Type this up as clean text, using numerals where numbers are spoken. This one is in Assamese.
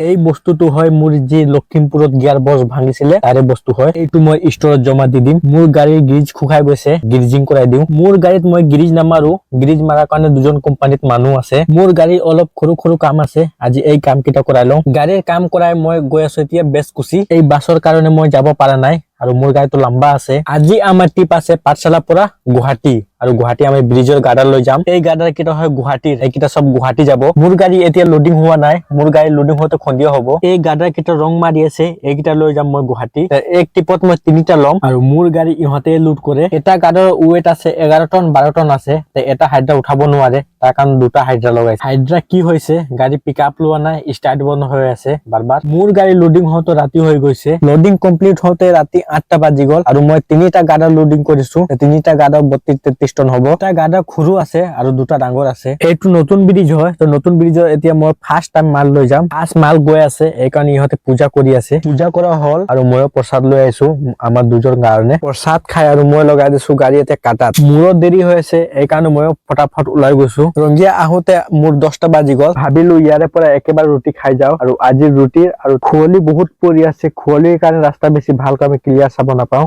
এই বস্তুটো হয় মোৰ যি লখিমপুৰত গিয়াৰ বক্স ভাঙিছিলে তাৰে বস্তু হয়। এইটো মই ষ্টৰত জমা দি দিম। মোৰ গাড়ীৰ গ্ৰিজ খুখাই গৈছে, গ্ৰিজিং কৰাই দিওঁ। মোৰ গাড়ীত মই গ্ৰিজ নামাৰো, গ্ৰিজ মাৰাৰ কাৰণে দুজন কোম্পানীত মানুহ আছে। মোৰ গাড়ীৰ অলপ সৰু সৰু কাম আছে, আজি এই কাম কেইটা কৰাই লওঁ। গাড়ীৰ কাম কৰাই মই গৈ আছো এতিয়া বেচকুচি। এই বাছৰ কাৰণে মই যাব পৰা নাই আৰু মোৰ গাড়ীটো লম্বা আছে। আজি আমাৰ ট্ৰিপ আছে পাঠশালাৰ পৰা গুৱাহাটী, আৰু গুৱাহাটী আমি ব্ৰিজৰ গাৰ্ডাৰ লৈ যাম। এই গাৰ্ডাৰ কেইটা হয় গুৱাহাটীৰ, এইকেইটা সব গুৱাহাটী যাব। মোৰ গাড়ী এতিয়া লোডিং হোৱা নাই, মোৰ গাড়ী লোডিং হওঁতে সন্ধিয়া হ'ব। এই গাৰ্ডাৰ কেইটা ৰং মাৰি আছে, এইকেইটা লৈ যাম মই গুৱাহাটী। এক ট্ৰিপত মই 3টা ল'ম আৰু মোৰ গাড়ী ইহঁতে লোড কৰে। এটা গাৰ্ডাৰৰ ৱেট আছে 11 টন 12 টন আছে। এটা হাইড্ৰা উঠাব নোৱাৰে, তাৰ কাৰণে 2টা হাইড্ৰা লগাইছে। হাইড্ৰা কি হৈছে, গাড়ী পিক আপ লোৱা নাই, ষ্টাৰ্ট বন্ধ হৈ আছে বাৰ। মোৰ গাড়ী লোডিং হওঁতে ৰাতি হৈ গৈছে। লোডিং কমপ্লিট হওঁতে ৰাতি 8টা বাজি গ'ল আৰু মই 3টা গাৰ্ডাৰ লোডিং কৰিছো। 3টা গাৰ্ডাৰ 32-33 টন হ'ব। এটা গাৰ্ডাৰ সৰু আছে আৰু 2টা ডাঙৰ আছে। এইটো নতুন ব্ৰিজ হয়, তো নতুন ব্ৰিজৰ এতিয়া মই ফাৰ্ষ্ট টাইম মাল লৈ যাম। ফাৰ্ষ্ট মাল গৈ আছে, এইকাৰণে ইহঁতে পূজা কৰি আছে। পূজা কৰা হ'ল আৰু ময়ো প্ৰসাদ লৈ আহিছো আমাৰ দুজনৰ কাৰণে। প্ৰসাদ খাই আৰু মই লগাই দিছো গাড়ী এতিয়া কাটাত। মোৰো দেৰি হৈ আছে, এইকাৰণে ময়ো ফটাফট ওলাই গৈছো। ৰঙিয়া আহোতে মোৰ 10টা বাজি গ'ল। ভাবিলো ইয়াৰে পৰা একেবাৰে ৰুটি খাই যাওঁ, আৰু আজি ৰুটি আৰু খুৱলি বহুত পৰি আছে। খুৱলিৰ কাৰণে ৰাস্তা বেছি ভালকৈ আমি ক্লিয়াৰ চাব নাপাওঁ।